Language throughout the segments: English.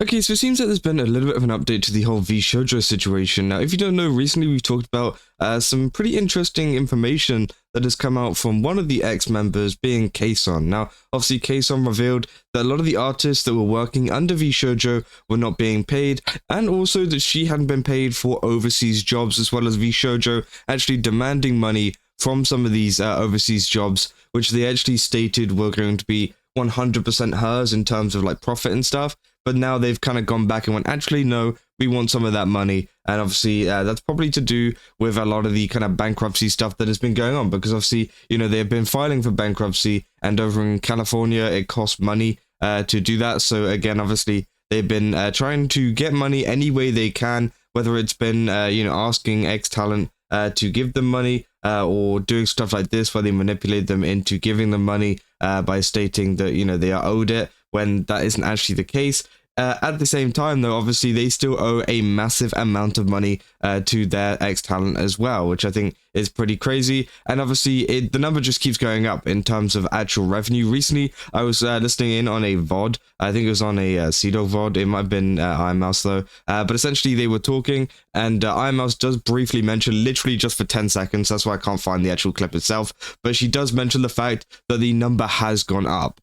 Okay, so it seems like there's been a little bit of an update to the whole VShojo situation. Now, if you don't know, recently we've talked about some pretty interesting information that has come out from one of the ex-members, being Kson. Now, obviously, Kson revealed that a lot of the artists that were working under VShojo were not being paid, and also that she hadn't been paid for overseas jobs, as well as VShojo actually demanding money from some of these overseas jobs, which they actually stated were going to be 100% hers in terms of like profit and stuff. But now they've kind of gone back and went, actually, no, we want some of that money. And obviously, that's probably to do with a lot of the kind of bankruptcy stuff that has been going on. Because obviously, you know, they've been filing for bankruptcy. And over in California, it costs money to do that. So again, obviously, they've been trying to get money any way they can. Whether it's been, you know, asking ex-talent to give them money or doing stuff like this where they manipulate them into giving them money by stating that, you know, they are owed it, when that isn't actually the case. At the same time, though, obviously, they still owe a massive amount of money to their ex-talent as well, which I think is pretty crazy. And obviously, the number just keeps going up in terms of actual revenue. Recently, I was listening in on a VOD. I think it was on a Cedo VOD. It might have been Ironmouse, though. But essentially, they were talking, and Ironmouse does briefly mention, literally just for 10 seconds, that's why I can't find the actual clip itself, but she does mention the fact that the number has gone up.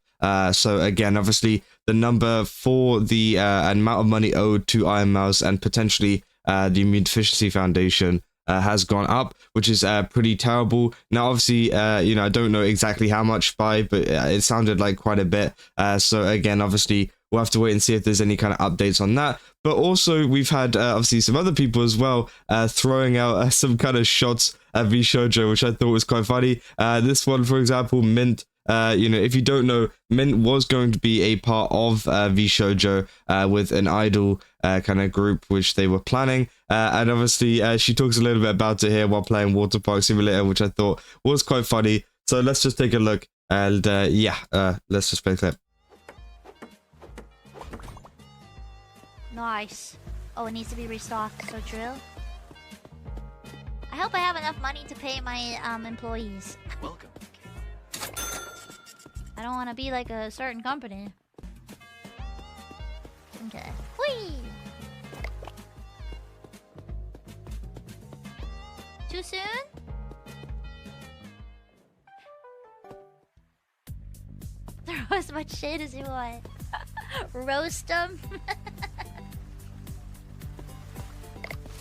So again, obviously, the number for the amount of money owed to Ironmouse and potentially the Mint Fantome has gone up, which is pretty terrible. Now, obviously, you know, I don't know exactly how much by, but it sounded like quite a bit. So again, obviously, we'll have to wait and see if there's any kind of updates on that. But also, we've had obviously some other people as well throwing out some kind of shots at VShojo, which I thought was quite funny. This one, for example, Mint. You know, if you don't know, Mint was going to be a part of VShojo with an idol kind of group, which they were planning. And obviously, she talks a little bit about it here while playing Water Park Simulator, which I thought was quite funny. So let's just take a look. And yeah, let's just play the clip. Nice. Oh, it needs to be restocked, so drill. I hope I have enough money to pay my employees. Welcome. I don't want to be like a certain company. Okay. Whee! Too soon? Throw as much shade as you want. Roast them.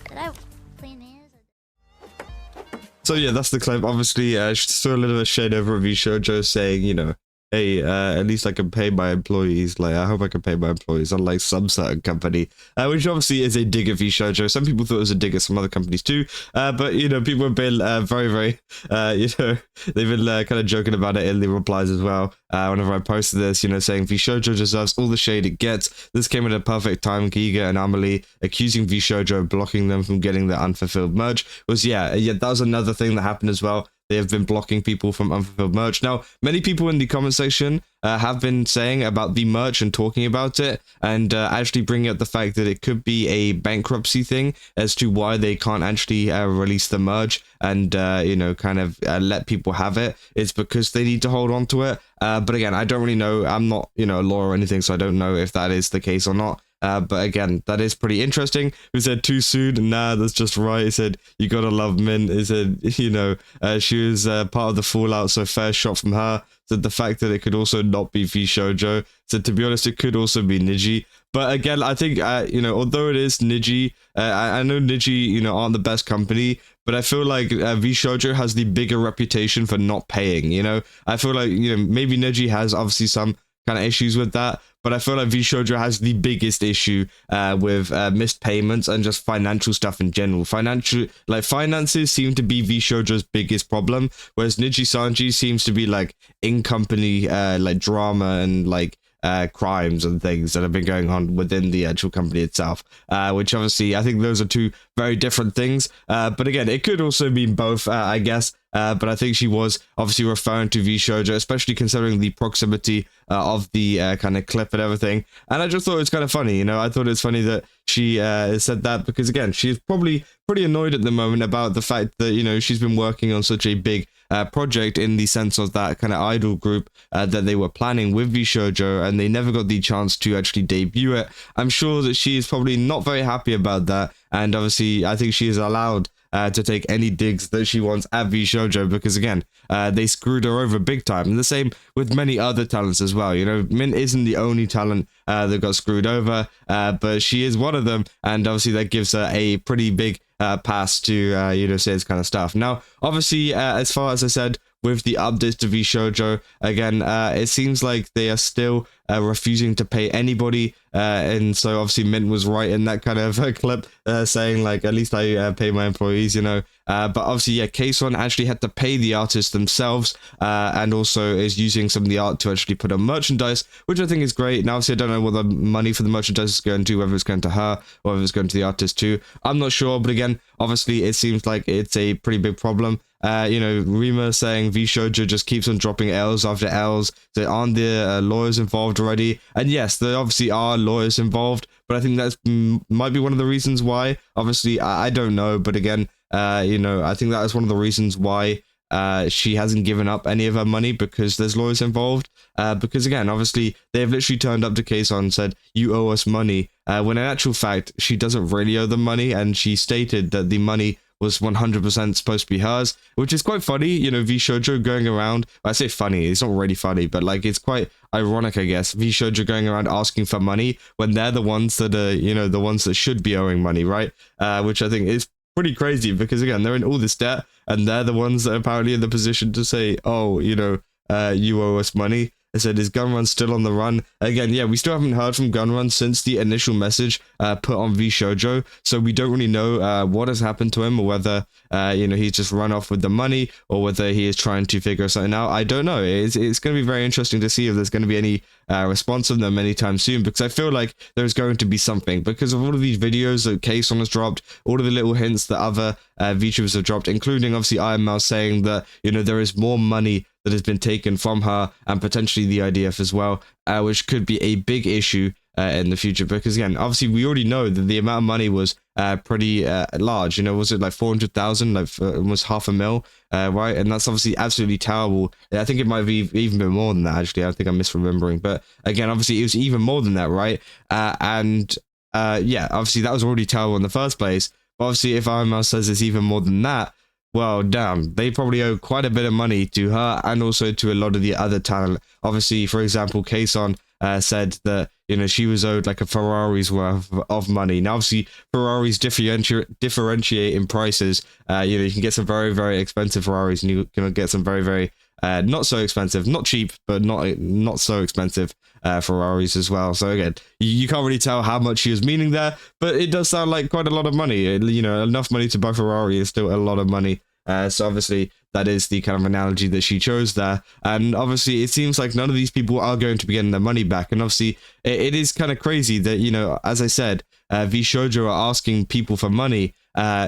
Did I clean these? So yeah, that's the clip. Obviously, she threw a little bit of shade over at VShojo, saying, you know, hey, at least I can pay my employees. Like, I hope I can pay my employees, unlike some certain company, which obviously is a dig at VShojo. Some people thought it was a dig at some other companies too, but, you know, people have been very, you know, they've been kind of joking about it in the replies as well. Whenever I posted this, you know, saying VShojo deserves all the shade it gets. This came at a perfect time. Giga and Amelie accusing VShojo of blocking them from getting their unfulfilled merch was, yeah, that was another thing that happened as well. They have been blocking people from unfulfilled merch. Now, many people in the comment section have been saying about the merch and talking about it, and actually bringing up the fact that it could be a bankruptcy thing as to why they can't actually release the merch and, you know, kind of let people have it. It's because they need to hold on to it. But again, I don't really know. I'm not, you know, a lawyer or anything, so I don't know if that is the case or not. But again, that is pretty interesting. Who said too soon? Nah, that's just right. He said, you gotta love Mint. He said, you know, she was part of the fallout, so fair shot from her. Said the fact that it could also not be VShojo. Said, to be honest, it could also be Niji. But again, I think, you know, although it is Niji, I know Niji, you know, aren't the best company, but I feel like VShojo has the bigger reputation for not paying, you know? I feel like, you know, maybe Niji has obviously some kind of issues with that, but I feel like VShojo has the biggest issue with missed payments and just financial stuff in general. Finances seem to be VShojo's biggest problem, whereas Niji Sanji seems to be like in-company like drama and like crimes and things that have been going on within the actual company itself, which obviously I think those are two very different things. But again, it could also mean both, I guess. But I think she was obviously referring to VShojo, especially considering the proximity of the kind of clip and everything. And I just thought it was kind of funny, you know. I thought it's funny that she said that because, again, she's probably pretty annoyed at the moment about the fact that, you know, she's been working on such a big project in the sense of that kind of idol group that they were planning with VShojo, and they never got the chance to actually debut it. I'm sure that she is probably not very happy about that, and obviously I think she is allowed to take any digs that she wants at VShojo, because again, they screwed her over big time. And the same with many other talents as well. You know, Mint isn't the only talent that got screwed over, but she is one of them, and obviously that gives her a pretty big pass to, you know, say this kind of stuff. Now, obviously, as far as I said, with the updates to VShojo, again, it seems like they are still refusing to pay anybody, and so obviously Mint was right in that kind of clip, saying like, at least I pay my employees, you know. But obviously, yeah, Kson actually had to pay the artists themselves, and also is using some of the art to actually put on merchandise, which I think is great. Now, obviously, I don't know what the money for the merchandise is going to, whether it's going to her or whether it's going to the artist too. I'm not sure, but again, obviously, it seems like it's a pretty big problem. You know, Rima saying VShojo just keeps on dropping L's after L's. There aren't the lawyers involved already, and yes, there obviously are lawyers involved, but I think that's might be one of the reasons why. Obviously, I don't know, but again, you know, I think that is one of the reasons why she hasn't given up any of her money, because there's lawyers involved. Because again, obviously, they've literally turned up to Kson and said, "You owe us money," when in actual fact, she doesn't really owe them money, and she stated that the money was 100% supposed to be hers, which is quite funny. You know, VShojo going around, I say funny, it's not really funny, but like, it's quite ironic, I guess, VShojo going around asking for money when they're the ones that are, you know, the ones that should be owing money, right? Which I think is pretty crazy, because again, they're in all this debt, and they're the ones that are apparently in the position to say, oh, you know, you owe us money. I said, is Gunrun still on the run? Again, yeah, we still haven't heard from Gunrun since the initial message put on VShojo, so we don't really know what has happened to him, or whether, you know, he's just run off with the money, or whether he is trying to figure something out. I don't know. It's going to be very interesting to see if there's going to be any response from them anytime soon, because I feel like there's going to be something, because of all of these videos that Kson has dropped, all of the little hints that other VTubers have dropped, including obviously Ironmouse saying that, you know, there is more money that has been taken from her, and potentially the IDF as well, which could be a big issue in the future, because again, obviously we already know that the amount of money was pretty large. You know, was it like 400,000, like almost $500,000, right? And that's obviously absolutely terrible. I think it might be even been more than that, actually. I think I'm misremembering, but again, obviously it was even more than that, right? And yeah, obviously that was already terrible in the first place, but obviously if Ironmouse says it's even more than that, well, damn, they probably owe quite a bit of money to her, and also to a lot of the other talent. Obviously, for example, Kson said that, you know, she was owed like a Ferrari's worth of money. Now, obviously, Ferraris differentiate in prices. You know, you can get some very, very expensive Ferraris, and you can get some very, very not so expensive, not cheap, but not so expensive Ferraris as well. So again, you can't really tell how much she was meaning there, but it does sound like quite a lot of money. You know, enough money to buy Ferrari is still a lot of money. So obviously that is the kind of analogy that she chose there, and obviously it seems like none of these people are going to be getting their money back. And obviously it is kind of crazy that, you know, as I said, VShojo are asking people for money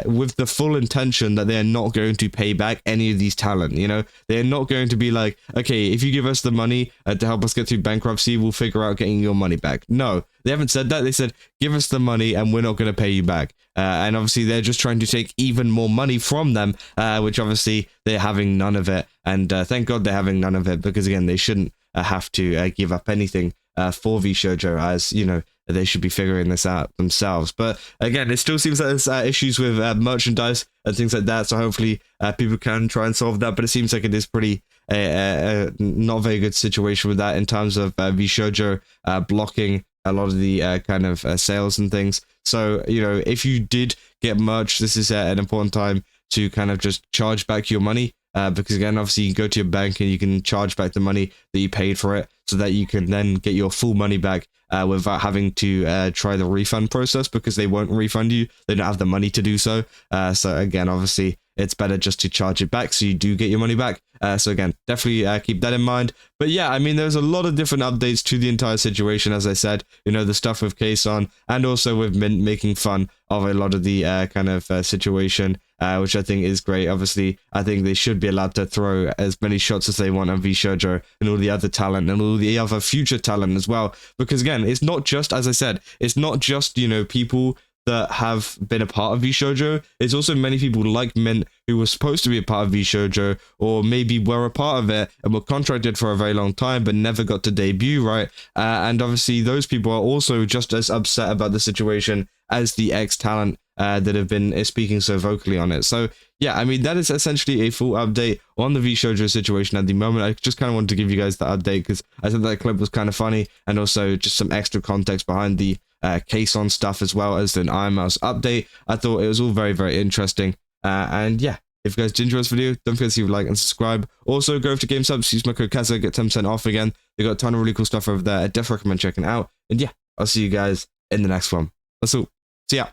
with the full intention that they are not going to pay back any of these talent. You know, they're not going to be like, okay, if you give us the money to help us get through bankruptcy, we'll figure out getting your money back. No, they haven't said that. They said, give us the money and we're not going to pay you back. And obviously they're just trying to take even more money from them, which obviously they're having none of it. And thank God they're having none of it, because again, they shouldn't have to give up anything for VShojo, as, you know, they should be figuring this out themselves. But again, it still seems like there's issues with merchandise and things like that, so hopefully people can try and solve that. But it seems like it is pretty not very good situation with that, in terms of VShojo blocking a lot of the kind of sales and things. So, you know, if you did get merch, this is an important time to kind of just charge back your money, because again, obviously you can go to your bank and you can charge back the money that you paid for it, so that you can then get your full money back without having to try the refund process, because they won't refund you. They don't have the money to do so. So again, obviously it's better just to charge it back so you do get your money back. So again, definitely keep that in mind. But yeah, I mean, there's a lot of different updates to the entire situation, as I said, you know, the stuff with Kson, and also with Mint making fun of a lot of the kind of situation, which I think is great. Obviously, I think they should be allowed to throw as many shots as they want on VShojo and all the other talent and all the other future talent as well. Because again, it's not just, as I said, it's not just, you know, people that have been a part of VShojo. It's also many people like Mint who were supposed to be a part of VShojo, or maybe were a part of it and were contracted for a very long time but never got to debut, right? And obviously those people are also just as upset about the situation as the ex-talent that have been speaking so vocally on it. So yeah, I mean, that is essentially a full update on the VShojo situation at the moment. I just kind of wanted to give you guys the update because I thought that clip was kind of funny, and also just some extra context behind the Kson stuff, as well as an Ironmouse update. I thought it was all very, very interesting. And yeah, if you guys did enjoy this video, don't forget to leave a like and subscribe. Also, go over to GameSubs, use my code Kson, get 10% off again. They got a ton of really cool stuff over there. I definitely recommend checking it out. And yeah, I'll see you guys in the next one. That's all. See ya.